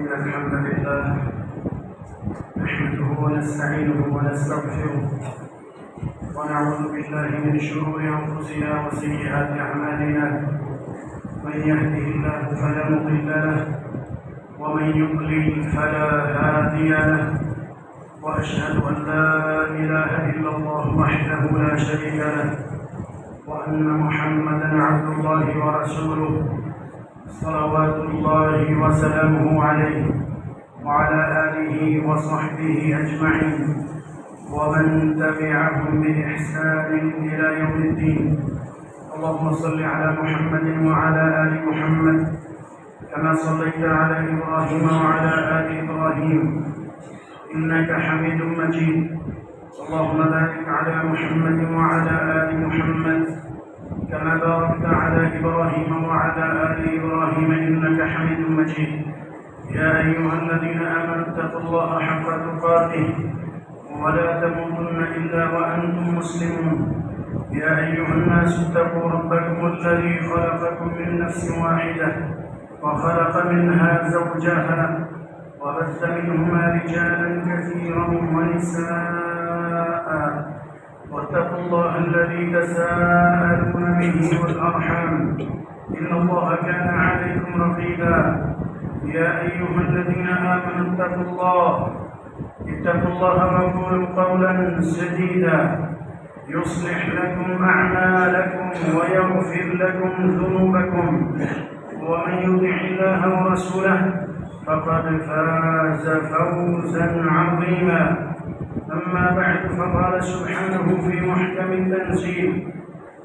إن الحمد لله نحمده ونستعينه ونستغفره ونعوذ بالله من شرور أنفسنا وسيئات أعمالنا من يهده الله فلا مضل له ومن يضلل فلا هادي له وأشهد أن لا إله إلا الله وحده لا شريك له وأن محمدا عبد الله ورسوله صلوات الله وسلامه عليه وعلى آله وصحبه أجمعين ومن تبعهم بإحسان إلى يوم الدين. اللهم صل على محمد وعلى آل محمد كما صليت على إبراهيم وعلى آل إبراهيم إنك حميد مجيد. اللهم بارك على محمد وعلى آل محمد كما باركت على إبراهيم وعلى آل إبراهيم إنك حميد مجيد. يا أيها الذين آمنوا اتقوا الله حق تقاته ولا تموتن إلا وأنتم مسلمون. يا أيها الناس اتقوا ربكم الذي خلقكم من نفس واحدة وخلق منها زوجها وبث منهما رجالا كثيرا ونساء واتقوا الله الذي تساءلون به والأرحام إن الله كان عليكم رقيبا. يا أيها الذين آمنوا اتقوا الله وقولوا قولا سديدا يصلح لكم أعمالكم ويغفر لكم ذنوبكم ومن يطع الله ورسوله فقد فاز فوزا عظيما. أما بعد فقال سبحانه في محكم التنزيل: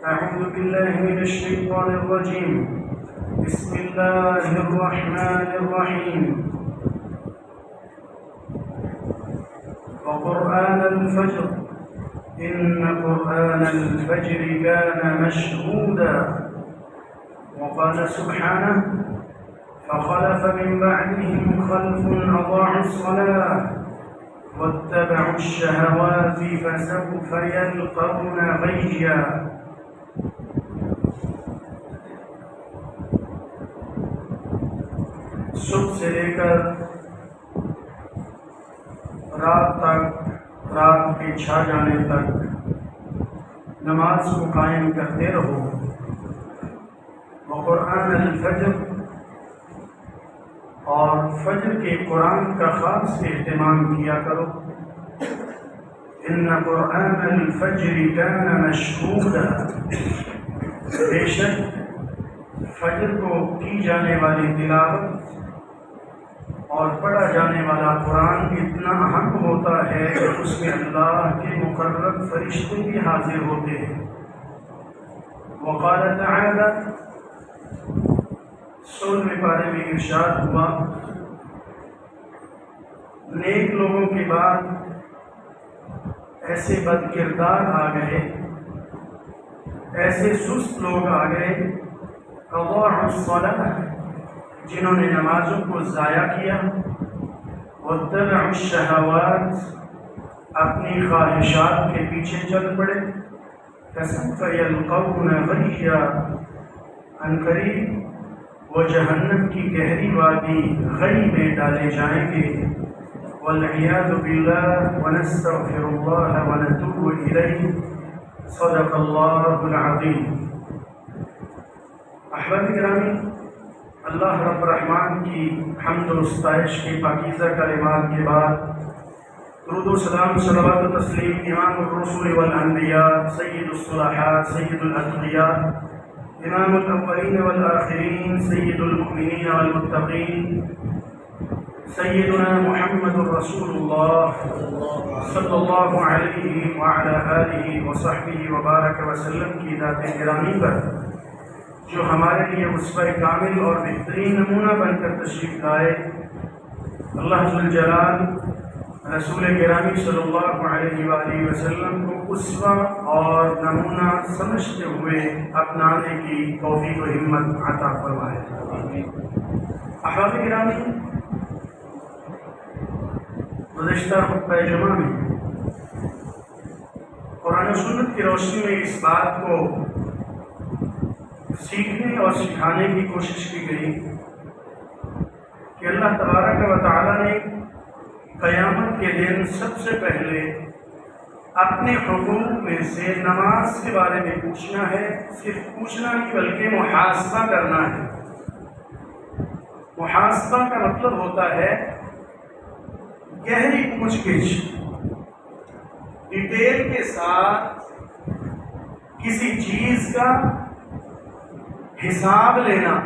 أعوذ بالله من الشيطان الرجيم. بسم الله الرحمن الرحيم. وقرآن الفجر إن قرآن الفجر كان مشهودا. وقال سبحانه: فخلف من بعدهم خلف أضاعوا الصلاة واتبعوا الشهوات فسوف يلقون غيا. صبح سے لے کر رات کے چھا جانے تک نماز کو قائم کرتے رہو. وقرآن الفجر اور فجر کے قرآن کا خاص اہتمام کیا کرو. ان قرآن الفجر كان مشهودا. بے شک فجر کو کی جانے والی تلاوت اور پڑھا جانے والا قرآن اتنا اہم ہوتا ہے کہ اس میں اللہ کے مقرب فرشتے بھی حاضر ہوتے ہیں. وقال تعالی 16ویں پارے میں ارشاد ہوا: نیک لوگوں کے بعد ایسے بد کردار آ گئے، ایسے سست لوگ آ گئے، اضاعوا الصلاۃ، جنہوں نے نمازوں کو ضائع کیا، واتبعوا الشہوات، اپنی خواہشات کے پیچھے چل پڑے، فسوف یلقون غیا، عنقریب وہ جہنم کی گہری وادی غی میں ڈالے جائیں گے. والعیاذ باللہ ونستغفر اللہ ونتوب الیہ. صدق اللہ العظیم. احباب گرامی، اللہ رب الرحمن کی حمد و ستائش کے پاکیزہ کلمات کے بعد درود و سلام صلوات و تسلیم امام الرسول والانبیاء سید الصلحاء سید الاتقیاء امام الاولین والآخرین سید المؤمنین والمتقین سیدنا محمد رسول اللہ صلی اللہ علیہ وعلی آلہ وصحبہ وبارک وسلم کی ذات گرامی پر جو ہمارے لیے اسوہ کامل اور بہترین نمونہ بن کر تشریف لائے. اللہ ذوالجلال رسول گرامی صلی اللہ علیہ وآلہ وسلم کو اسوہ اور نمونہ سمجھتے ہوئے اپنانے کی توفیق و ہمت عطا فرمائے. احباب گرامی، گزشتہ خطبہ جمعہ میں قرآن و سنت کی روشنی میں اس بات کو سیکھنے اور سکھانے کی کوشش کی گئی کہ اللہ تبارک و تعالیٰ نے قیامت کے دن سب سے پہلے اپنے حقوق میں سے نماز کے بارے میں پوچھنا ہے. صرف پوچھنا نہیں بلکہ محاسبہ کرنا ہے. محاسبہ کا مطلب ہوتا ہے گہری پوچھ گچھ، ڈیٹیل کے ساتھ کسی چیز کا حساب لینا.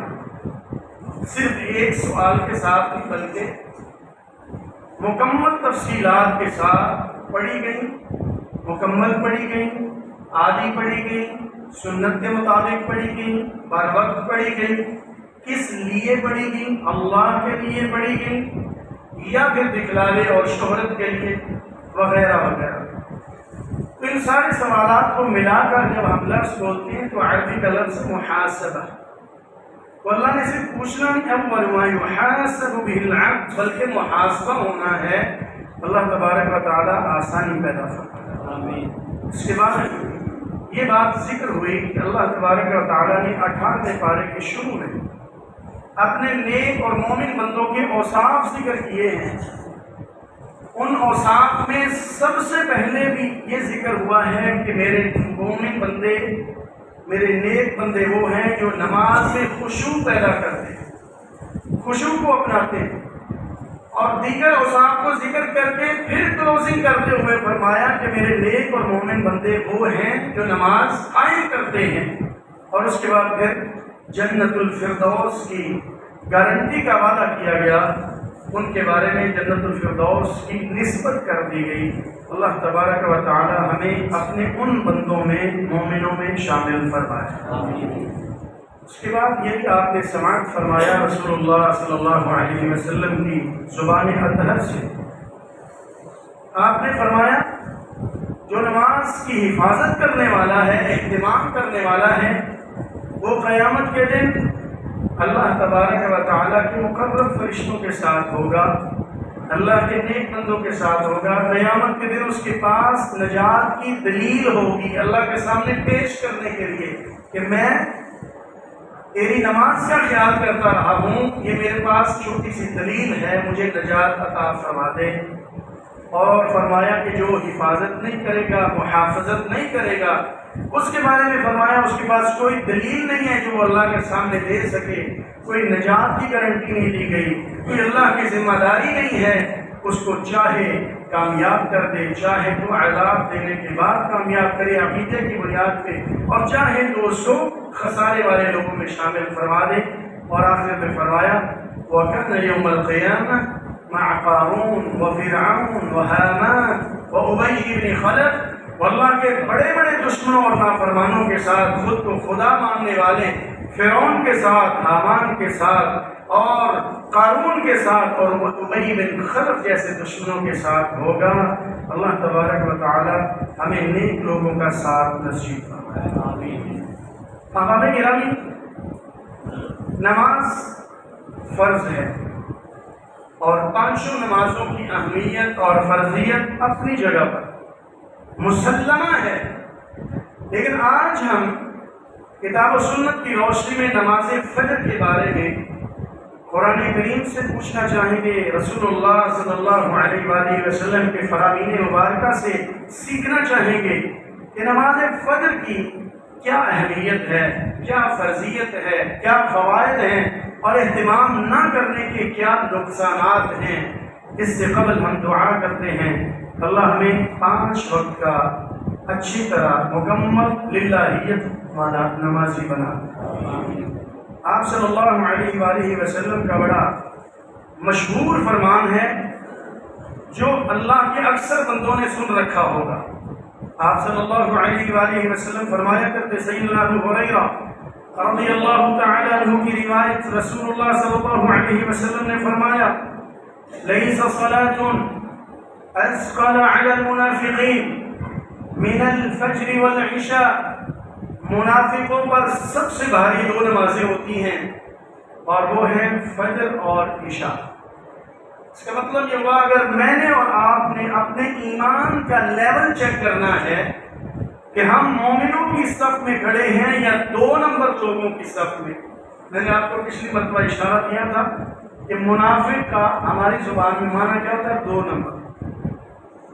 صرف ایک سوال کے ساتھ نہیں بلکہ مکمل تفصیلات کے ساتھ پڑھی گئی، مکمل پڑھی گئی، آدھی پڑھی گئی، سنت کے مطابق پڑھی گئی، بر وقت پڑھی گئی، کس لیے پڑھی گئی؟ اللہ کے لیے پڑھی گئی یا پھر دکھلاوے اور شہرت کے لیے وغیرہ وغیرہ. تو ان سارے سوالات کو ملا کر جب ہم لفظ بولتے ہیں تو عربی کا لفظ محاسبہ. تو اللہ نے صرف پوچھنا نہیں، اول ما یحاسب به العبد، بلکہ محاسبہ ہونا ہے. اللہ تبارک و تعالیٰ آسانی پیدا فرمائے. اس کے بعد یہ بات ذکر ہوئی کہ اللہ تبارک و تعالیٰ نے 18ویں پارے کے شروع میں اپنے نیک اور مومن بندوں کے اوصاف ذکر کیے ہیں. ان اوصاف میں سب سے پہلے بھی یہ ذکر ہوا ہے کہ میرے مومن بندے، میرے نیک بندے وہ ہیں جو نماز میں خشوع پیدا کرتے ہیں، خشوع کو اپناتے ہیں. اور دیگر اوصاف کو ذکر کر کے پھر کلوزنگ کرتے ہوئے فرمایا کہ میرے نیک اور مومن بندے وہ ہیں جو نماز قائم کرتے ہیں. اور اس کے بعد پھر جنت الفردوس کی گارنٹی کا وعدہ کیا گیا. ان کے بارے میں جنت الفردوس کی نسبت کر دی گئی. اللہ تبارک و تعالی ہمیں اپنے ان بندوں میں، مومنوں میں شامل فرمائے. اس کے بعد یہ کہ آپ نے سماعت فرمایا رسول اللہ صلی اللہ علیہ وسلم کی زبان اطہر سے. آپ نے فرمایا جو نماز کی حفاظت کرنے والا ہے، اہتمام کرنے والا ہے، وہ قیامت کے دن اللہ تبارک و تعالیٰ کے مقرب فرشتوں کے ساتھ ہوگا، اللہ کے نیک بندوں کے ساتھ ہوگا. قیامت کے دن اس کے پاس نجات کی دلیل ہوگی اللہ کے سامنے پیش کرنے کے لیے کہ میں تیری نماز کا خیال کرتا رہا ہوں، یہ میرے پاس چھوٹی سی دلیل ہے، مجھے نجات عطا فرما دے. اور فرمایا کہ جو حفاظت نہیں کرے گا، محافظت نہیں کرے گا، اس کے بارے میں فرمایا اس کے پاس کوئی دلیل نہیں ہے جو وہ اللہ کے سامنے دے سکے. کوئی نجات کی گارنٹی نہیں دی گئی، کوئی اللہ کی ذمہ داری نہیں ہے. اس کو چاہے کامیاب کر دے، چاہے تو عذاب دینے کے بعد کامیاب کرے عقیدے کی بنیاد پہ، اور چاہے تو اس کو خسارے والے لوگوں میں شامل فرما دے. اور آخر میں فرمایا وَكَانَ يَوْمَ الْقِيَامَةِ مَعَ قَارُونَ وَفِرْعَوْنَ وَهَامَانَ وَأُبَيِّ بْنِ خَلَفَ. واللہ کے بڑے بڑے دشمنوں اور نافرمانوں کے ساتھ، خود کو خدا ماننے والے فرعون کے ساتھ، حامان کے ساتھ اور قارون کے ساتھ اور ابی بن خلف جیسے دشمنوں کے ساتھ ہوگا. اللہ تبارک و تعالی ہمیں نیک لوگوں کا ساتھ نصیب فرمائے. آمین. احباب گرامی، نماز فرض ہے اور پانچوں نمازوں کی اہمیت اور فرضیت اپنی جگہ پر مسلمہ ہے. لیکن آج ہم کتاب و سنت کی روشنی میں نماز فجر کے بارے میں قرآن کریم سے پوچھنا چاہیں گے، رسول اللہ صلی اللہ علیہ وآلہ وسلم کے فرامین مبارکہ سے سیکھنا چاہیں گے کہ نماز فجر کی کیا اہمیت ہے، کیا فرضیت ہے، کیا فوائد ہیں اور اہتمام نہ کرنے کے کیا نقصانات ہیں. اس سے قبل ہم دعا کرتے ہیں اللہ ہمیں 5 وقت کا اچھی طرح مکمل للہیت والا نمازی بنا. آپ صلی اللہ علیہ وآلہ وسلم کا بڑا مشہور فرمان ہے جو اللہ کے اکثر بندوں نے سن رکھا ہوگا. آپ صلی اللہ علیہ وآلہ وسلم فرمایا کرتے، سیدنا ابو ہریرہ رضی اللہ تعالی عنہ کی روایت، رسول اللہ صلی اللہ علیہ وسلم نے فرمایا لیس صلاة اثقل علی المنافقین من الفجر والعشاء. منافقوں پر سب سے بھاری 2 نمازیں ہوتی ہیں اور وہ ہیں فجر اور عشاء. اس کا مطلب یہ ہوا اگر میں نے اور آپ نے اپنے ایمان کا لیول چیک کرنا ہے کہ ہم مومنوں کی صف میں کھڑے ہیں یا 2 نمبر لوگوں کی صف میں. میں نے آپ کو پچھلی مرتبہ اشارہ کیا تھا کہ منافق کا ہماری زبان میں معنی کیا ہوتا ہے؟ 2 نمبر.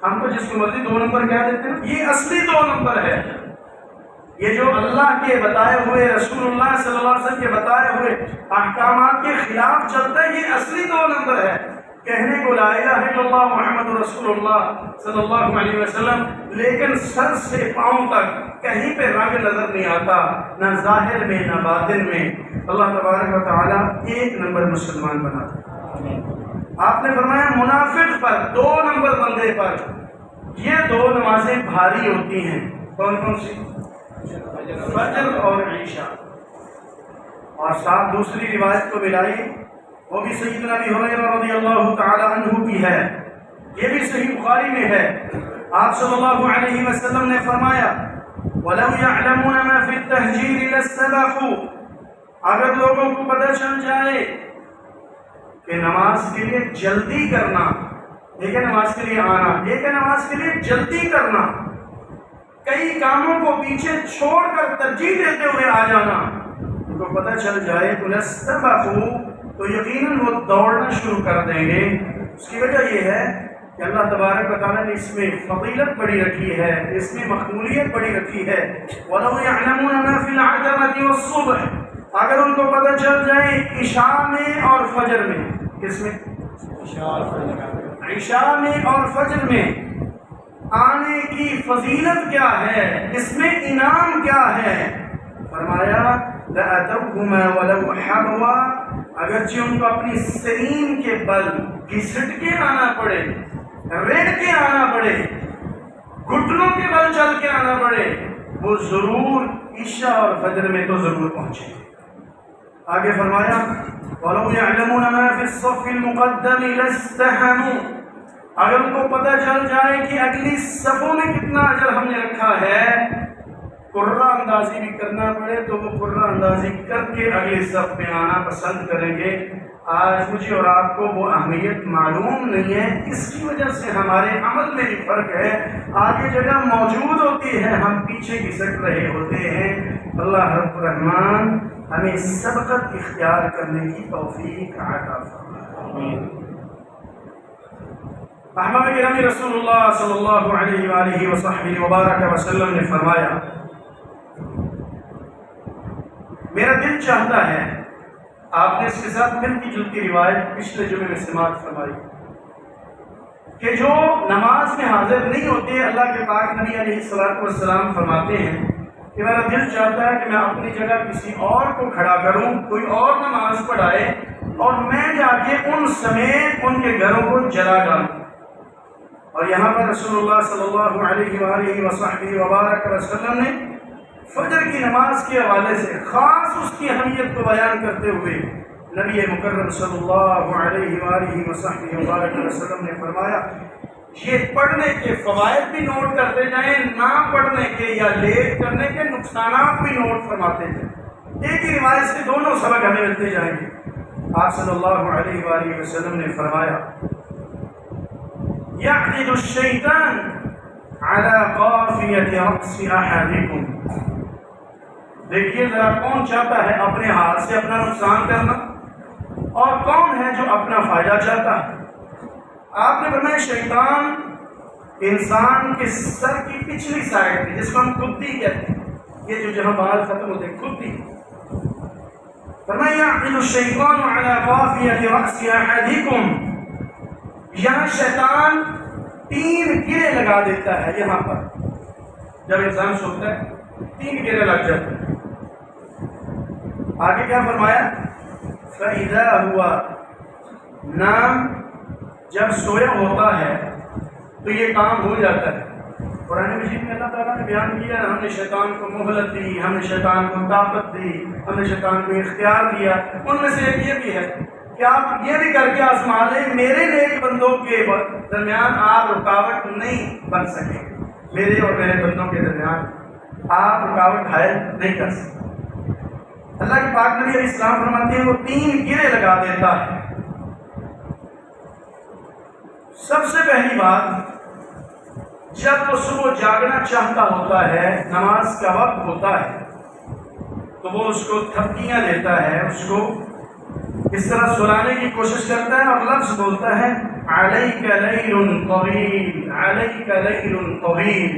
ہم تو جس کو مرضی 2 نمبر کہہ دیتے ہیں، یہ اصلی 2 نمبر ہے. یہ جو اللہ کے بتائے ہوئے، رسول اللہ صلی اللہ علیہ وسلم کے بتائے ہوئے احکامات کے خلاف چلتا ہے، یہ اصلی 2 نمبر ہے. کہنے کو لا الہ الا اللہ محمد رسول اللہ صلی اللہ علیہ وسلم، لیکن سر سے پاؤں تک کہیں پہ رنگ نظر نہیں آتا، نہ ظاہر میں نہ باطن میں. اللہ تبارک و تعالی 1 نمبر مسلمان بنا دے. آپ نے فرمایا منافق پر، 2 نمبر بندے پر یہ 2 نمازیں بھاری ہوتی ہیں. کون کون سی؟ فجر اور عشاء. اور ساتھ دوسری روایت کو ملائی، وہ بھی سیدنا ابی ہریرہ رضی اللہ تعالی عنہ کی ہے، یہ بھی صحیح بخاری میں ہے. آپ صلی اللہ علیہ وسلم نے فرمایا وَلَوْ يَعْلَمُونَ مَا فِي التَّهْجِيرِ لَاسْتَبَقُوا، اگر لوگوں کو پتہ چل جائے کہ نماز کے لیے جلدی کرنا، ایک ہے نماز کے لیے آنا، ایک ہے نماز کے لیے جلدی کرنا، کئی کاموں کو پیچھے چھوڑ کر ترجیح دیتے ہوئے آ جانا، ان کو پتہ چل جائے تو لَاسْتَبَقُوا، تو یقیناً وہ دوڑنا شروع کر دیں گے. اس کی وجہ یہ ہے کہ اللہ تبارک و تعالیٰ نے اس میں فضیلت بڑی رکھی ہے، اس میں مقبولیت بڑی رکھی ہے. وَلَوْ يَعْلَمُونَ مَا فِي الْعَتَمَةِ وَالصُّبْحِ، اگر ان کو پتہ چل جائے عشاء میں اور فجر میں، کس میں؟ عشاء میں اور فجر میں آنے کی فضیلت کیا ہے، اس میں انعام کیا ہے. فرمایا لَأَتَوْهُمَا وَلَوْ حَبْوًا، اگرچہ ان کو اپنی سرین کے بل گھسٹ کے آنا پڑے، ریڑھ کے آنا پڑے، گھٹنوں کے بل چل کے آنا پڑے، وہ ضرور عشاء اور فجر میں تو ضرور پہنچے. آگے فرمایا وَلَوْ يَعْلَمُونَ مَا فِي الصَّفِّ الْمُقَدَّمِ لَاسْتَحَمُوا، اگر ان کو پتہ چل جائے کہ اگلی صفوں میں کتنا اجر ہم نے رکھا ہے، قرہ اندازی بھی کرنا پڑے تو وہ قرہ اندازی کر کے اگلے صف میں آنا پسند کریں گے. آج مجھے اور آپ کو وہ اہمیت معلوم نہیں ہے، اس کی وجہ سے ہمارے عمل میں بھی فرق ہے. آگے جگہ موجود ہوتی ہے، ہم پیچھے گھسٹ رہے ہوتے ہیں. اللہ رب الرحمن ہمیں سبقت اختیار کرنے کی توفیق عطا فرمائے. احباب گرامی، رسول اللہ صلی اللہ علیہ وآلہ وصحبہ وبارک وسلم نے فرمایا میرا دل چاہتا ہے، آپ نے اس کے ساتھ ملتی جلتی روایت پچھلے جمعے میں سماعت فرمائی، کہ جو نماز میں حاضر نہیں ہوتے، اللہ کے پاک نبی علیہ السلام فرماتے ہیں کہ میرا دل چاہتا ہے کہ میں اپنی جگہ کسی اور کو کھڑا کروں، کوئی اور نماز پڑھائے، اور میں جا کے ان سمیت ان کے گھروں کو جلا ڈالوں. اور یہاں پر رسول اللہ صلی اللہ علیہ وآلہ وصحبہ وبارک وسلم نے فجر کی نماز کے حوالے سے خاص اس کی اہمیت کو بیان کرتے ہوئے نبی مکرم صلی اللہ علیہ وآلہ وصحبہ وبارک وسلم نے فرمایا یہ پڑھنے کے فوائد بھی نوٹ کرتے جائیں، نہ پڑھنے کے یا لیٹ کرنے کے نقصانات بھی نوٹ فرماتے جائیں. ایک ہی روایت سے دونوں سبق ہمیں ملتے جائیں گے. آپ صلی اللہ علیہ وآلہ وسلم نے فرمایا يعقد الشيطان على قافية رأس أحدكم، دیکھیے ذرا کون چاہتا ہے اپنے ہاتھ سے اپنا نقصان کرنا اور کون ہے جو اپنا فائدہ چاہتا ہے. آپ نے فرمایا شیطان انسان کے سر کی پچھلی سائڈ پہ، جس کو ہم کھدی کہتے ہیں، یہ جو جہاں بال ختم ہوتے ہیں کھدی، فرمایا يعقد الشيطان على قافية رأس أحدكم، یہاں شیطان 3 گرے لگا دیتا ہے. یہاں پر جب انسان سوتا ہے 3 گرے لگ جاتے ہیں. آگے کیا فرمایا فَإِذَا هُوَ نام، جب سویا ہوتا ہے تو یہ کام ہو جاتا ہے. قرآن مجید میں اللہ تعالیٰ نے بیان کیا ہم نے شیطان کو مہلت دی، ہم نے شیطان کو طاقت دی، ہم نے شیطان کو اختیار دیا. ان میں سے ایک یہ بھی ہے کہ آپ یہ بھی کر کے آزما لیں، میرے نیک بندوں کے درمیان آپ رکاوٹ نہیں بن سکے، میرے اور میرے بندوں کے درمیان آپ رکاوٹ حائل نہیں کر سکتے. اللہ کے پاک نبی علیہ السلام فرماتے ہیں وہ 3 گرے لگا دیتا ہے. سب سے پہلی بات، جب وہ صبح جاگنا چاہتا ہوتا ہے، نماز کا وقت ہوتا ہے، تو وہ اس کو تھپکیاں دیتا ہے، اس کو اس طرح سلانے کی کوشش کرتا ہے اور لفظ بولتا ہے علیک لیل طویل، علیک لیل طویل،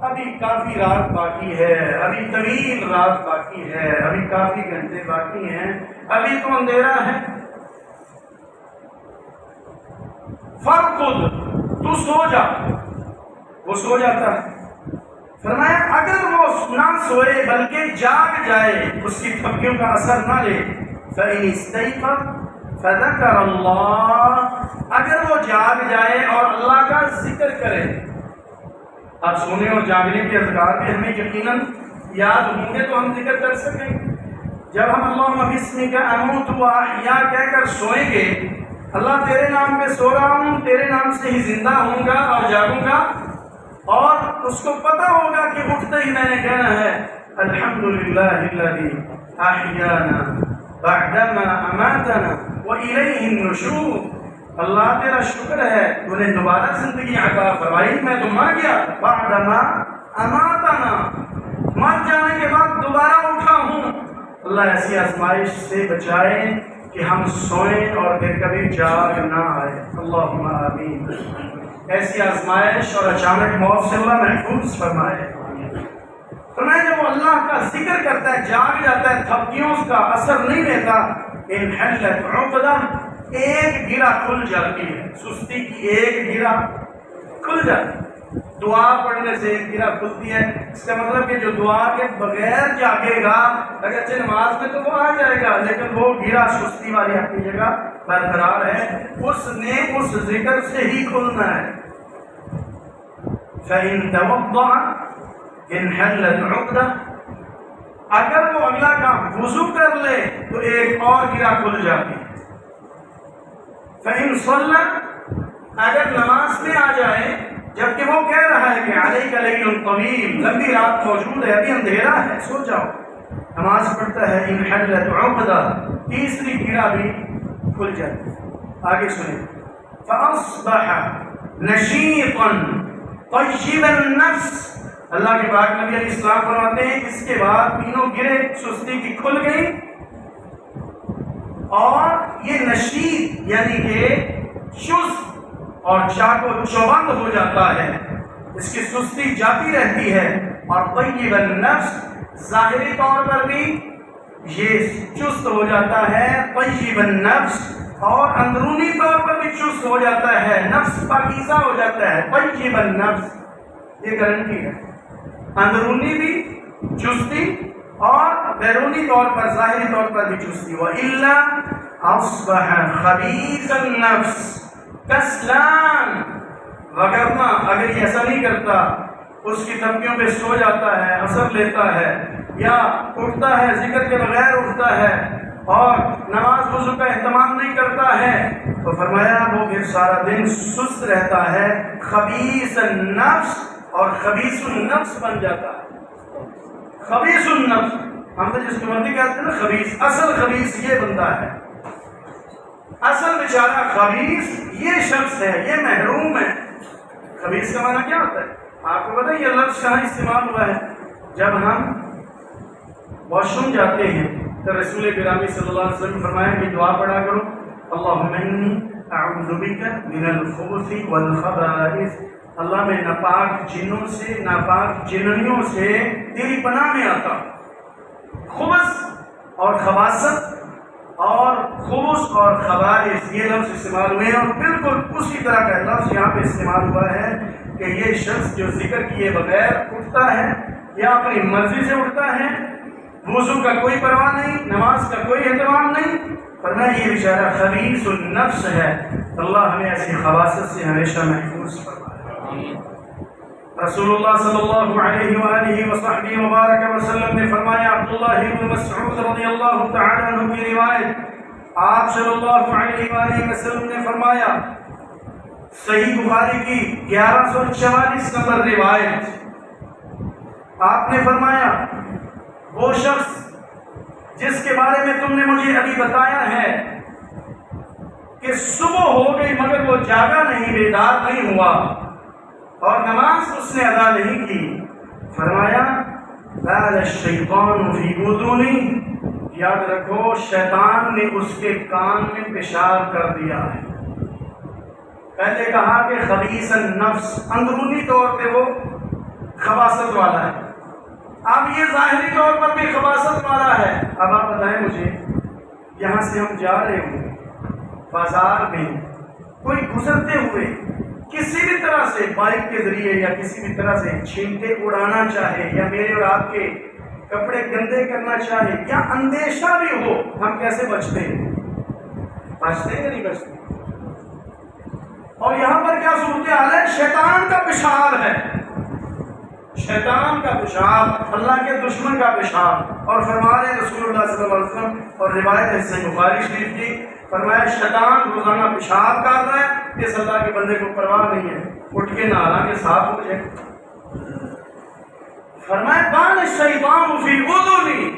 ابھی کافی رات باقی ہے، ابھی طویل رات باقی ہے، ابھی کافی گھنٹے باقی ہیں، ابھی تو اندھیرا ہے، فرقد، تو سو جا۔ وہ سو جاتا ہے۔ فرمایا اگر وہ نہ سوئے بلکہ جاگ جائے، اس کی تھپکیوں کا اثر نہ لے، فَإِنِ اسْتَيْقَظَ فَذَكَرَ اللَّهَ، اگر وہ جاگ جائے اور اللہ کا ذکر کرے۔ اب سونے اور جاگنے کے اذکار بھی ہمیں یقیناً یاد ہوں گے تو ہم ذکر کر سکیں۔ جب ہم اللہم بسمک اموت واحیا کہہ کر سوئیں گے، اللہ تیرے نام پہ سو رہا ہوں، تیرے نام سے ہی زندہ ہوں گا اور جاگوں گا، اور اس کو پتہ ہوگا کہ اٹھتے ہی میں نے کہنا ہے الحمدللہ الذی احیانا بعدما اماتنا والیہ النشور، اللہ تیرا شکر ہے تو نے دوبارہ زندگی عطا فرمائی، میں تو مر گیا، بعدما اماتنا، مر جانے کے بعد دوبارہ اٹھا ہوں۔ اللہ ایسی آزمائش سے بچائے کہ ہم سوئیں اور پھر کبھی جاگ نہ آئے، اللہم آمین۔ ایسی آزمائش اور اچانک موت سے اللہ محفوظ فرمائے۔ فرمایا جب وہ اللہ کا ذکر کرتا ہے، جاگ جاتا ہے، تھپکیوں کا اثر نہیں لیتا، انحلت عقدہ، ایک گرہ کھل جاتی ہے، سستی کی ایک گرہ کھل جاتی ہے۔ دعا پڑھنے سے ایک گرہ کھلتی ہے، اس کا مطلب کہ جو دعا کے بغیر جاگے گا، اگرچہ نماز میں تو وہ آ جائے گا لیکن وہ گرہ سستی والی اپنی جگہ برقرار ہے، اس نے اس ذکر سے ہی کھلنا ہے۔ فَإِن تَوَضَّعَ انحلت عقدہ، اگر وہ اللہ کا وضو کر لے تو ایک اور گرہ کھل جاتی ہے۔ فَإِن صَلَّى، اگر نماز میں آ جائے جبکہ وہ کہہ رہا ہے کہ علیک لیل طویل، لمبی رات موجود ہے، ابھی اندھیرا ہے، سو جاؤ، نماز پڑھتا ہے، انحلت عقدہ، تیسری گرہ بھی کھل جاتی ہے۔ آگے سنیں، فَأَصْبَحَ نَشِيطًا طَيِّبَ النَّفْسِ، اللہ کے پاک نبی علیہ السلام فرماتے ہیں اس کے بعد تینوں گرے سستی کی کھل گئی، اور یہ نشیط یعنی کہ چست اور چاق و چوبند ہو جاتا ہے، اس کی سستی جاتی رہتی ہے، اور طیب النفس، ظاہری طور پر بھی یہ چست ہو جاتا ہے، طیب النفس، اور اندرونی طور پر بھی چست ہو جاتا ہے، نفس پاکیزہ ہو جاتا ہے، طیب النفس، یہ گارنٹی ہے، اندرونی بھی چستی اور بیرونی طور پر ظاہری طور پر بھی چستی۔ وَإِلَّا أَصْبَحَ خَبِيثَ النَّفْسِ کسلان، وگرنہ اگر یہ ایسا نہیں کرتا، اس کی تھپکیوں پہ سو جاتا ہے، اثر لیتا ہے، یا اٹھتا ہے ذکر کے بغیر اٹھتا ہے اور نماز وضو کا اہتمام نہیں کرتا ہے، تو فرمایا وہ پھر سارا دن سست رہتا ہے، خبیث النفس، اور خبیث النفس بن جاتا ہے۔ خبیث النفس، ہم تو جس کو مرضی کہتے ہیں نا خبیث، اصل خبیث یہ بندہ ہے، اصل بیچارہ خبیث یہ شخص ہے، یہ محروم ہے۔ خبیث کا معنی کیا ہوتا ہے؟ آپ کو پتہ ہے یہ لفظ کہاں استعمال ہوا ہے؟ جب ہم واش روم جاتے ہیں تو رسول گرامی صلی اللہ علیہ وسلم فرمایا کہ دعا پڑھا کرو، اللہم انی اعوذ بک من الخبث والخبائث، اللہ میں ناپاک جنوں سے، ناپاک جننیوں سے تیری پناہ میں آتا ہوں۔ خبث اور خباثت اور خبث اور خبائث یہ لفظ استعمال ہوئے ہیں، اور بالکل اسی طرح کا لفظ یہاں پہ استعمال ہوا ہے کہ یہ شخص جو ذکر کیے بغیر اٹھتا ہے یا اپنی مرضی سے اٹھتا ہے، وضو کا کوئی پرواہ نہیں، نماز کا کوئی اہتمام نہیں، فرمایا یہ بیچارہ خبیث النفس ہے۔ اللہ ہمیں ایسی خباثت سے ہمیشہ محفوظ فرمائے۔ رسول اللہ صلی اللہ علیہ وآلہ وصحبہ وبارک وسلم نے فرمایا، عبداللہ بن مسعود رضی اللہ تعالی عنہ کی روایت، آپ صلی اللہ علیہ وآلہ وسلم نے فرمایا، صحیح بخاری کی 1144 نمبر روایت، آپ نے فرمایا وہ شخص جس کے بارے میں تم نے مجھے ابھی بتایا ہے کہ صبح ہو گئی مگر وہ جاگا نہیں، بیدار نہیں ہوا اور نماز اس نے ادا نہیں کی، فرمایا بال الشیطان فی اذنی، یاد رکھو شیطان نے اس کے کان میں پیشاب کر دیا ہے. پہلے کہا کہ خبیث النفس، اندرونی طور پہ وہ خباثت والا ہے، اب یہ ظاہری طور پر بھی خباثت والا ہے. اب آپ بتائیں مجھے، یہاں سے ہم جا رہے ہوں بازار میں، کوئی گزرتے ہوئے کسی بھی طرح سے بائک کے ذریعے یا کسی بھی طرح سے چھینٹے اڑانا چاہے یا میرے اور آپ کے کپڑے گندے کرنا چاہے یا اندیشہ بھی ہو، ہم کیسے بچتے ہیں؟ بچتے یا نہیں بچتے؟ اور یہاں پر کیا صورتحال ہے؟ شیطان کا پیشاب ہے، شیطان کا پیشاب، اللہ کے دشمن کا پیشاب. اور فرما رہے رسول اللہ صلی اللہ علیہ وسلم، اور روایت ہے صحیح بخاری شریف کی، فرمایا شیطان روزانہ پیشاب کر رہا ہے، اس اللہ کے بندے کو پرواہ نہیں ہے، اٹھ کے نہا کے صاف ہو جائے. فرمایا بال الشیطان فی اذنی،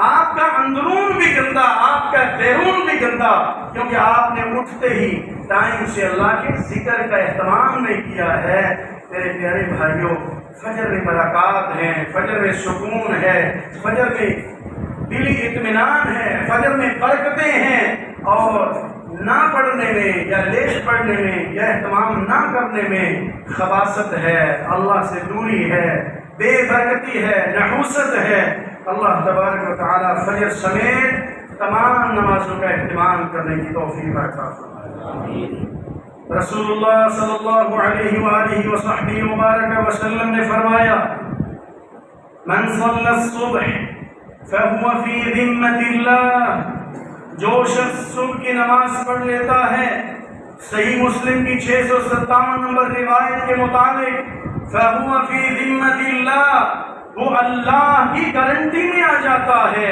آپ کا اندرون بھی گندا، آپ کا بیرون بھی گندا، کیونکہ آپ نے اٹھتے ہی ٹائم سے اللہ کے ذکر کا اہتمام نہیں کیا ہے. میرے پیارے بھائیوں، فجر میں برکات ہیں، فجر میں سکون ہے، فجر میں دلی اطمینان ہے، فجر میں برکتیں ہیں، اور نہ پڑھنے میں یا لیٹ پڑھنے میں یا اہتمام نہ کرنے میں خباثت ہے، اللہ سے دوری ہے، بے برکتی ہے، نحوست ہے. اللہ تبارک و تعالی فجر سمیت تمام نمازوں کا اہتمام کرنے کی توفیق عطا فرمائے. رسول اللہ صلی اللہ علیہ وآلہ وصحبہ وبارک وسلم نے فرمایا من صلی الصبح فہو فی ذمۃ اللہ، جو شخص صبح کی نماز پڑھ لیتا ہے، صحیح مسلم کی 657 نمبر روایت کے مطابق، فہو فی ذمۃ اللہ، وہ اللہ کی گارنٹی میں آ جاتا ہے،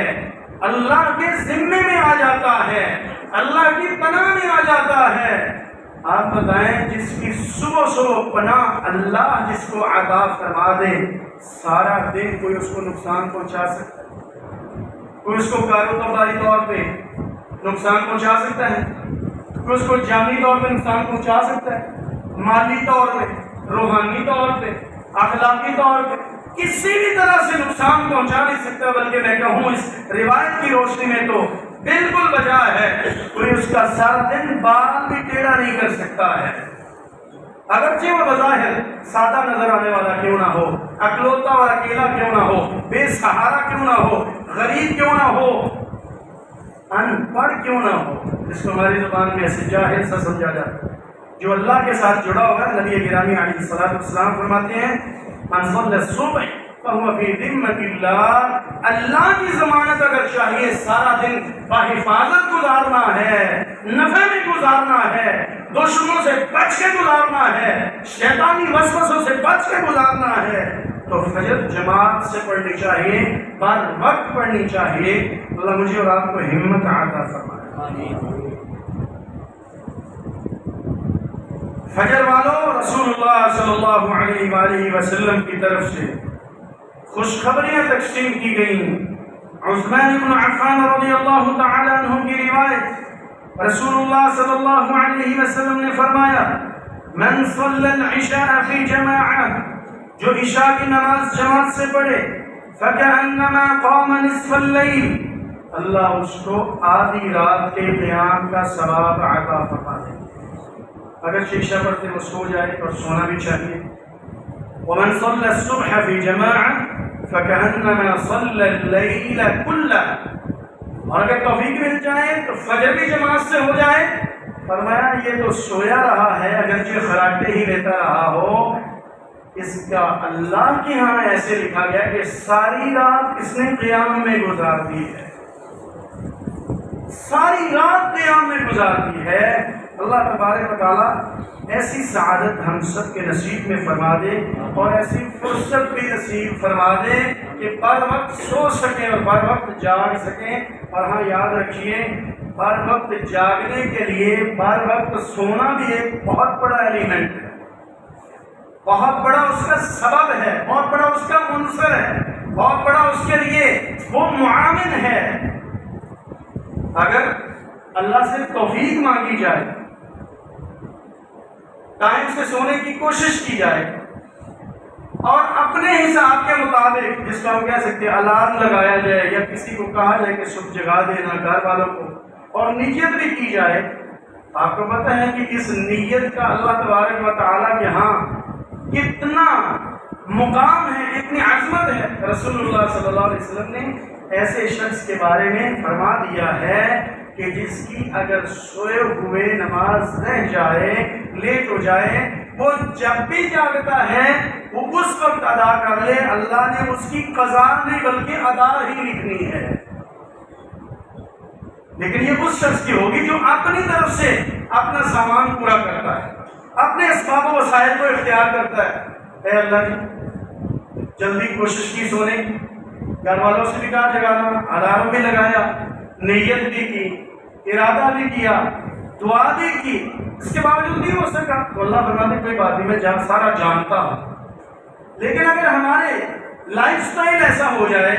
اللہ کے ذمے میں آ جاتا ہے، اللہ کی پناہ میں آ جاتا ہے. آپ بتائیں جس کی صبح صبح پناہ اللہ جس کو عطا فرما دے، سارا دن کوئی اس کو نقصان پہنچا سکتا ہے؟ کوئی اس کو کاروباری طور پہ نقصان پہنچا سکتا ہے؟ کوئی اس کو جانی طور پہ نقصان پہنچا سکتا ہے؟ مالی طور پہ، روحانی طور پہ، اخلاقی طور پہ کسی بھی طرح سے نقصان پہنچا نہیں سکتا. بلکہ میں کہوں اس روایت کی روشنی میں تو بالکل بجا ہے، کوئی اس کا سارا دن بال بھی ٹیڑھا نہیں کر سکتا ہے، اگرچہ وہ بظاہر سادہ نظر آنے والا کیوں نہ ہو، اکلوتا اور اکیلا کیوں نہ ہو، بے سہارا کیوں نہ ہو، غریب کیوں نہ ہو، ان پڑھ کیوں نہ ہو، جس کو ہماری زبان میں ایسے جاہل سا سمجھا جاتا ہے. جو اللہ کے ساتھ جڑا ہوگا، نبی گرامی علیہ الصلوۃ والسلام فرماتے ہیں من صلی الصبح فهو فی ذمۃ اللہ، اللہ کی ضمانت اگر چاہیے سارا دن بحفاظت گزارنا ہے، نفع میں گزارنا ہے، دشمنوں سے بچ کے گزارنا ہے، شیطانی وسوسوں سے بچ کے گزارنا ہے، تو فجر جماعت سے پڑھنی چاہیے، بر وقت پڑھنی چاہیے. اللہ مجھے اور آپ کو ہمت عطا فرمائے. فجر والوں، رسول اللہ صلی اللہ علیہ وآلہ وسلم کی طرف سے خوشخبریاں تقسیم کی گئیں. عثمان بن عفان رضی اللہ تعالی عنہ کی روایت، رسول اللہ صلی اللہ علیہ وسلم نے فرمایا من صلی العشاء فی جماعہ، جو عشاء کی نماز جماعت سے پڑھے، فکأنما قام نصف اللیل، اللہ اس کو آدھی رات کے قیام کا ثواب عطا فرما دے. اگر عشاء پڑھتے وہ سو جائے اور سونا بھی چاہیے. ومن صلی الصبح فی جماعہ فکأنما صلی اللیل کلہ، اور اگر توفیق مل جائے تو فجر بھی جماعت سے ہو جائے. فرمایا یہ تو سویا رہا ہے، اگرچہ خراٹے ہی لیتا رہا ہو، اس کا اللہ کے ہاں ایسے لکھا گیا کہ ساری رات اس نے قیام میں گزار دی ہے، ساری رات قیام میں گزار دی ہے. اللہ تبارک و تعالیٰ ایسی سعادت ہم سب کے نصیب میں فرما دے، اور ایسی فرصت بھی نصیب فرما دے کہ بر وقت سو سکیں اور بر وقت جاگ سکیں. اور ہاں یاد رکھیے، بر وقت جاگنے کے لیے بر وقت سونا بھی ایک بہت بڑا ایلیمنٹ ہے، بہت بڑا اس کا سبب ہے، بہت بڑا اس کا عنصر ہے، بہت بڑا اس کے لیے وہ معاون ہے. اگر اللہ سے توفیق مانگی جائے، ٹائم سے سونے کی کوشش کی جائے، اور اپنے حساب کے مطابق، جس کو ہم کہہ سکتے ہیں الارم لگایا جائے یا کسی کو کہا جائے کہ صبح جگا دینا گھر والوں کو، اور نیت بھی کی جائے، آپ کو پتہ ہے کہ اس نیت کا اللہ تبارک و تعالیٰ کے ہاں کتنا مقام ہے، کتنی عظمت ہے۔ رسول اللہ صلی اللہ علیہ وسلم نے ایسے شخص کے بارے میں فرما دیا ہے کہ جس کی اگر سوئے ہوئے نماز رہ جائے، لیٹ ہو جائے، وہ جب بھی جاگتا ہے وہ اس وقت ادا کر لے، اللہ نے اس کی قضا نہیں بلکہ ادا ہی لکھنی ہے۔ لیکن یہ اس شخص کی ہوگی جو اپنی طرف سے اپنا سامان پورا کرتا ہے، اپنے اسباب و وسائل کو اختیار کرتا ہے۔ اے اللہ جی، جلدی کوشش کی سونے کی، گھر والوں سے بھی کہا جگانا، الارم بھی لگایا، نیت بھی کی، ارادہ بھی کیا، دعا بھی کی، اس کے باوجود نہیں ہو سکا تو اللہ فرماتے کوئی بات نہیں، میں سارا جانتا ہوں۔ لیکن اگر ہمارے لائف سٹائل ایسا ہو جائے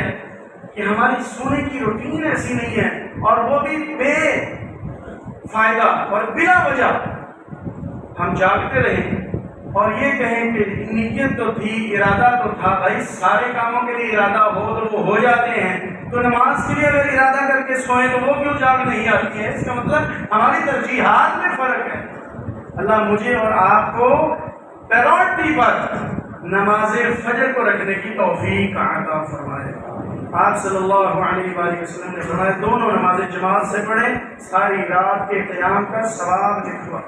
کہ ہماری سونے کی روٹین ایسی نہیں ہے اور وہ بھی بے فائدہ اور بلا وجہ ہم جاگتے رہیں اور یہ کہیں کہ نیت تو تھی، ارادہ تو تھا، بھائی سارے کاموں کے لیے ارادہ ہو تو وہ ہو جاتے ہیں، تو نماز کے لیے اگر ارادہ کر کے سوئیں تو وہ کیوں جاگ نہیں آتی ہے؟ اس کا مطلب ہماری ترجیحات میں فرق ہے۔ اللہ مجھے اور آپ کو پریورٹی پر نماز فجر کو رکھنے کی توفیق عطا فرمائے۔ آپ صلی اللہ علیہ وآلہ وسلم نے فرمایا دونوں نمازیں جماعت سے پڑھیں، ساری رات کے قیام کا ثواب لکھوا۔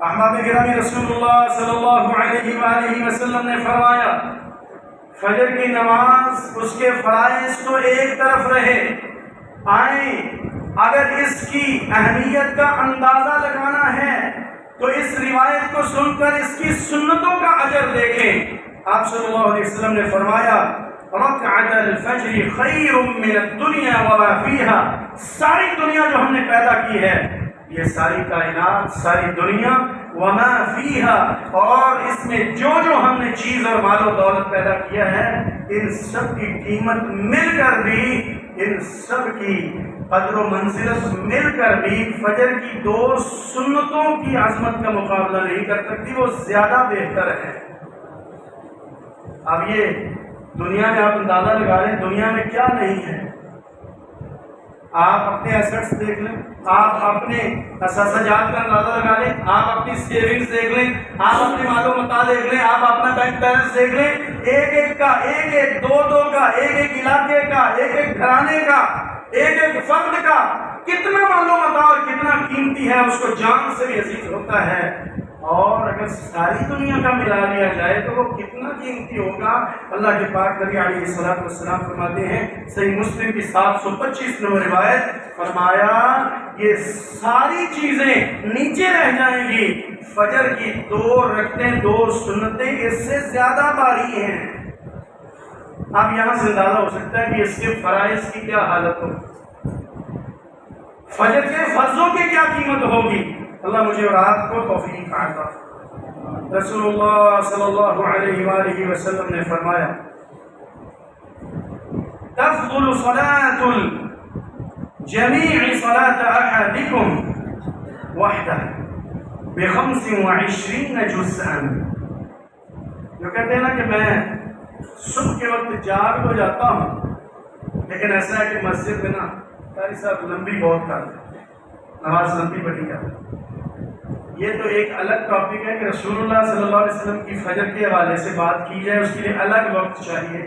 احباب گرامی، رسول اللہ صلی اللہ علیہ وآلہ وسلم نے فرمایا فجر کی نماز، اس کے فرائض تو ایک طرف رہے، آئیں اگر اس کی اہمیت کا اندازہ لگانا ہے تو اس روایت کو سن کر اس کی سنتوں کا اجر دیکھیں۔ آپ صلی اللہ علیہ وسلم نے فرمایا رکعت الفجر خیر من الدنیا وما فیہا، ساری دنیا جو ہم نے پیدا کی ہے، یہ ساری کائنات، ساری دنیا، وما فیہا، اور اس میں جو ہم نے چیز اور مال و دولت پیدا کیا ہے، ان سب کی قیمت مل کر بھی، ان سب کی قدر و منزلت مل کر بھی فجر کی دو سنتوں کی عظمت کا مقابلہ نہیں کر سکتی، وہ زیادہ بہتر ہے۔ اب یہ دنیا میں آپ اندازہ لگا لیں دنیا میں کیا نہیں ہے، آپ اپنے ایسٹس دیکھ لیں، آپ اپنے اخراجات کا اندازہ لگا لیں، آپ اپنی سیونگز دیکھ لیں، آپ اپنے مال و متا دیکھ لیں، آپ اپنا بینک بیلنس دیکھ لیں، ایک ایک کا، ایک ایک دو کا، ایک ایک علاقے کا، ایک ایک گھرانے کا، ایک ایک فرد کا کتنا مال و متا اور کتنا قیمتی ہے، اس کو جان سے بھی عزیز ہوتا ہے، اور اگر ساری دنیا کا ملا لیا جائے تو وہ کتنا قیمتی ہوگا۔ اللہ کے پاک نبی علیہ الصلوۃ والسلام فرماتے ہیں، صحیح مسلم کی 725 نمبر روایت، فرمایا یہ ساری چیزیں نیچے رہ جائیں گی، فجر کی 2 رکعتیں، 2 سنتیں اس سے زیادہ باری ہیں۔ اب یہاں سے اندازہ ہو سکتا ہے کہ اس کے فرائض کی کیا حالت ہو، فجر کے فرضوں کی کیا قیمت ہوگی۔ اللہ مجھے اور آپ کو توفیق عطا۔ رسول اللہ صلی اللہ علیہ وآلہ وسلم نے فرمایا تفضل صلاة الجميع صلاة أحدكم وحده ب25 جزءا۔ جو کہتے ہیں نا کہ میں صبح کے وقت جاگ تو جاتا ہوں، لیکن ایسا ہے کہ مسجد میں نا قاری صاحب لمبی بہت کرتے ہیں، نماز لمبی پڑھی جاتی ہے۔ یہ تو ایک الگ ٹاپک ہے کہ رسول اللہ صلی اللہ علیہ وسلم کی فجر کے حوالے سے بات کی جائے، اس کے لیے الگ وقت چاہیے۔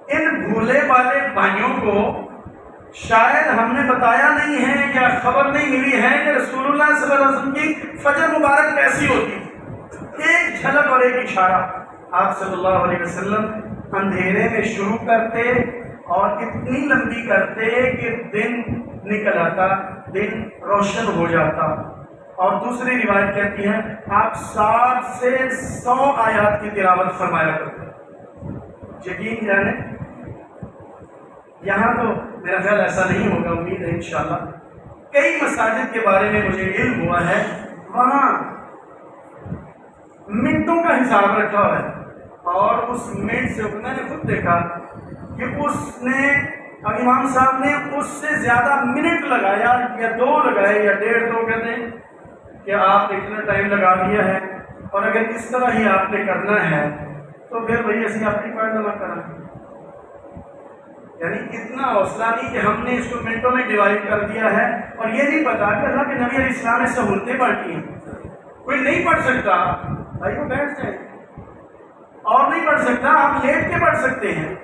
ان بھولے والے بھائیوں کو شاید ہم نے بتایا نہیں ہے یا خبر نہیں ملی ہے کہ رسول اللہ صلی اللہ علیہ وسلم کی فجر مبارک کیسی ہوتی۔ ایک جھلک اور ایک اشارہ، آپ صلی اللہ علیہ وسلم اندھیرے میں شروع کرتے اور اتنی لمبی کرتے کہ دن نکل آتا، دن روشن ہو جاتا۔ اور دوسری روایت کہتی ہے آپ 60 سے 100 آیات کی تلاوت فرمایا کرتے۔ یقین جانے یہاں تو میرا خیال ایسا نہیں ہوگا، امید ہے انشاءاللہ۔ کئی مساجد کے بارے میں مجھے علم ہوا ہے، وہاں منٹوں کا حساب رکھا ہوا ہے، اور اس منٹ سے میں نے خود دیکھا کہ اس نے امام صاحب نے اس سے زیادہ منٹ لگایا یا 2 لگائے یا 1.5 2 کہتے ہیں کہ آپ اتنا ٹائم لگا دیا ہے، اور اگر اس طرح ہی آپ نے کرنا ہے تو پھر بھائی اسی اپنی پڑھنا نہ کرنا. یعنی اتنا حوصلہ نہیں کہ ہم نے اس کو منٹوں میں ڈیوائڈ کر دیا ہے اور یہ نہیں پتا کہ اللہ کے نبی علیہ السلام نے سہولتیں بانٹی ہیں. کوئی نہیں پڑھ سکتا بھائی وہ بیٹھ جائے, اور نہیں پڑھ سکتا آپ لیٹ کے پڑھ سکتے ہیں.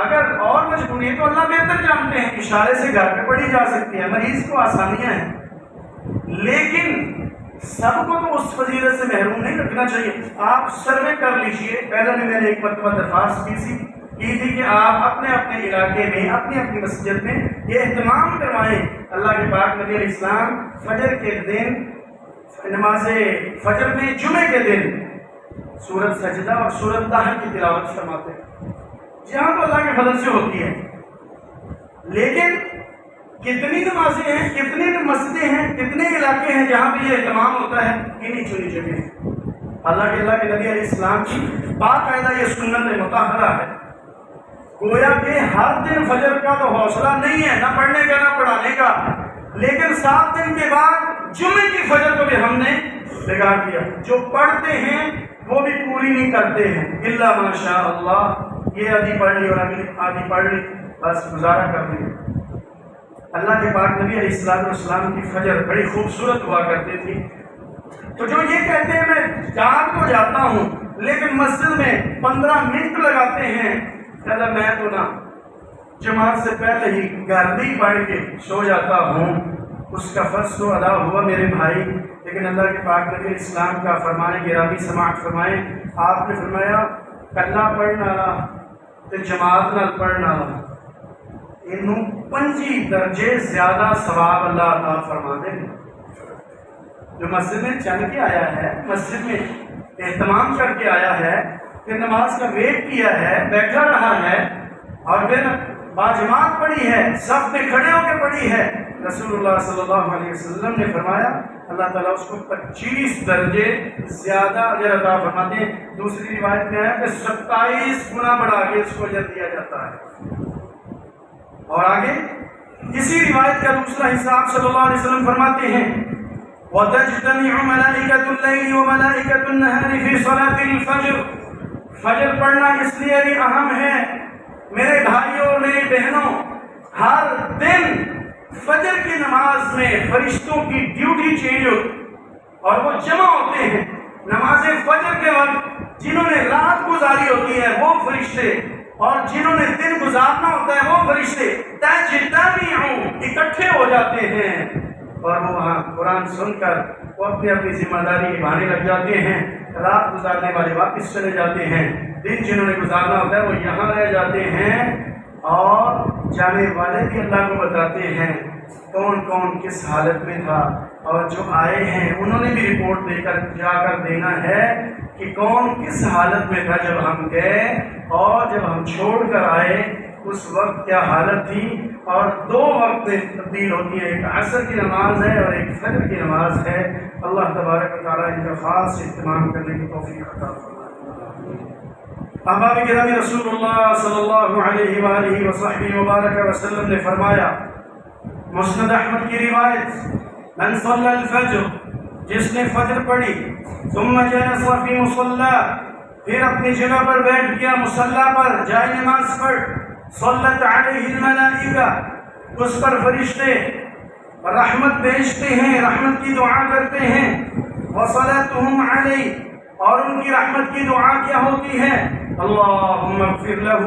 اگر اور مجبوری ہے تو اللہ بہتر جانتے ہیں, اشارے سے گھر پہ پڑھی جا سکتی ہے, مریض کو آسانیاں ہیں. لیکن سب کو تو اس فضیلت سے محروم نہیں رکھنا چاہیے. آپ سروے کر لیجئے. پہلے بھی میں نے ایک مرتبہ درخواست کی تھی کہ آپ اپنے اپنے علاقے میں اپنی اپنی مسجد میں یہ اہتمام کروائیں. اللہ کے پاک نبی علیہ السلام فجر کے دن نماز فجر میں جمعے کے دن سورۃ سجدہ اور سورۃ طہ کی تلاوت فرماتے ہیں, جہاں تو اللہ کے فضل سے ہوتی ہے. لیکن کتنی نمازیں ہیں, کتنی مسجدیں ہیں, کتنے علاقے ہیں جہاں پہ یہ اہتمام ہوتا ہے؟ انہیں چنی جگہ. اللہ کے نبی علیہ السلام کی باقاعدہ یہ سنت مطہرہ ہے. گویا کہ ہر دن فجر کا تو حوصلہ نہیں ہے, نہ پڑھنے کا نہ پڑھانے کا, لیکن 7 دن کے بعد جمعے کی فجر کو بھی ہم نے بگاڑ دیا. جو پڑھتے ہیں وہ بھی پوری نہیں کرتے ہیں, الا ماشاء اللہ. یہ آدھی پڑھ لی اور اگلی آدھی پڑھ لی, بس گزارا کر لی. اللہ کے پاک نبی علیہ السلام کی فجر بڑی خوبصورت ہوا کرتی تھی. تو جو یہ کہتے ہیں میں جاگ تو جاتا ہوں لیکن مسجد میں 15 منٹ لگاتے ہیں, کہتا میں تو نہ جماعت سے پہلے ہی گھر بھی پڑھ کے سو جاتا ہوں. اس کا فرض تو ادا ہوا میرے بھائی, لیکن اللہ کے پاک نبی علیہ السلام کا فرمانے گرامی سماعت فرمائیں. آپ نے فرمایا کلا پڑھنا تے جماعت نال پڑھنا انہوں 25 درجے زیادہ ثواب اللہ عطا فرما دیں. جو مسجد میں چل کے آیا ہے, مسجد میں اہتمام کر کے آیا ہے, پھر نماز کا ویٹ کیا ہے, بیٹھا رہا ہے اور پھر باجماعت پڑھی ہے, صف میں کھڑے ہو کے پڑھی ہے, رسول اللہ صلی اللہ علیہ وسلم نے فرمایا اللہ تعالیٰ اس کو 25 درجے زیادہ اجر عطا فرماتے ہیں. دوسری روایت میں ہے کہ 27 گنا بڑھا کے اس کو اجر دیا جاتا ہے. اور آگے اسی روایت کا دوسرا حصہ آپ صلی اللہ علیہ وسلم فرماتے ہیں وَتَجْتَمِعُ مَلَائِكَةُ اللَّيْلِ وَمَلَائِكَةُ النَّهَارِ فِي صَلَاةِ الْفَجْرِ. فجر پڑھنا اس لیے بھی اہم ہے میرے بھائیوں اور میری بہنوں. ہر دن فجر کی نماز میں فرشتوں کی ڈیوٹی چینج ہوتی اور وہ جمع ہوتے ہیں نماز فجر کے وقت. جنہوں نے رات گزاری ہوتی ہے وہ فرشتے, اور جنہوں نے دن گزارنا ہوتا ہے وہ فرشتے اکٹھے ہو جاتے ہیں اور وہ وہاں قرآن سن کر وہ اپنی اپنی ذمہ داری نبھانے لگ جاتے ہیں. رات گزارنے والے واپس چلے جاتے ہیں, دن جنہوں نے گزارنا ہوتا ہے وہ یہاں رہ جاتے ہیں, اور جانے والے بھی اللہ کو بتاتے ہیں کون کون کس حالت میں تھا, اور جو آئے ہیں انہوں نے بھی رپورٹ دے کر جا کر دینا ہے کہ کون کس حالت میں تھا جب ہم گئے, اور جب ہم چھوڑ کر آئے اس وقت کیا حالت تھی. اور 2 وقت میں تبدیل ہوتی ہے, ایک عصر کی نماز ہے اور ایک فجر کی نماز ہے. اللہ تبارک و تعالیٰ ان کا خاص اہتمام کرنے کی توفیق عطا فرمائے. احباب گرامی, رسول اللہ صلی اللہ علیہ وآلہ وصحبہ وبارک وسلم نے فرمایا, مسند احمد کی روایت, من صلی الفجر, جس نے فجر پڑھی, ثم جلس فی مصلی, پھر اپنی جگہ پر بیٹھ گیا مصلی پر, جائے نماز پڑھ, صلت علیہ الملائکہ, اس پر فرشتے رحمت بھیجتے ہیں, رحمت کی دعا کرتے ہیں, وصلاتہم علیہ, اور ان کی رحمت کی دعا کیا ہوتی ہے, اللہم اغفر لہ,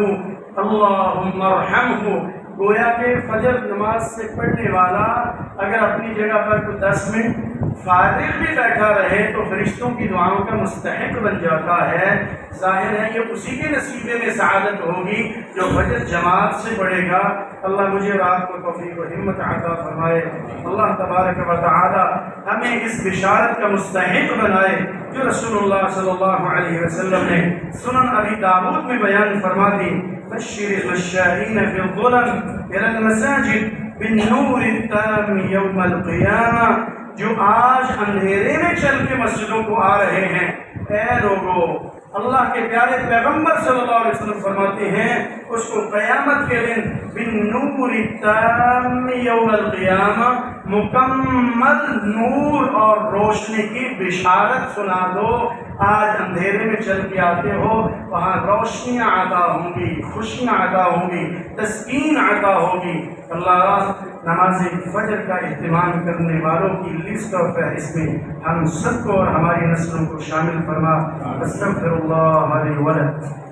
اللہم ارحمہ. گویا کہ فجر نماز سے پڑھنے والا اگر اپنی جگہ پر کوئی 10 منٹ فارغ بھی بیٹھا رہے تو فرشتوں کی دعاؤں کا مستحق بن جاتا ہے. ظاہر ہے یہ اسی کے نصیبے میں سعادت ہوگی جو فجر جماعت سے پڑھے گا. اللہ مجھے اور آپ کو توفیق و ہمت عطا فرمائے. اللہ تبارک و تعالی ہمیں اس بشارت کا مستحق بنائے جو رسول اللہ صلی اللہ علیہ وسلم نے سنن ابی داؤد میں بیان فرما دی, بشر المشائین فی الظلم الی المساجد بالنور التام یوم القیامہ. جو آج اندھیرے میں چل کے مسجدوں کو آ رہے ہیں, اے لوگو اللہ کے پیارے پیغمبر صلی اللہ علیہ وسلم فرماتے ہیں اس کو قیامت کے دن بالنور التام یوم القیامہ مکمل نور اور روشنی کی بشارت سنا دو. آج اندھیرے میں چل کے آتے ہو، وہاں روشنیاں عطا ہوں گی، خوشیاں عطا ہوں گی، تسکین عطا ہوگی. اللہ نماز فجر کا اہتمام کرنے والوں کی لسٹ اور فہرست میں ہم سب کو اور ہماری نسلوں کو شامل فرما. استغفر اللہ علیہ ولد.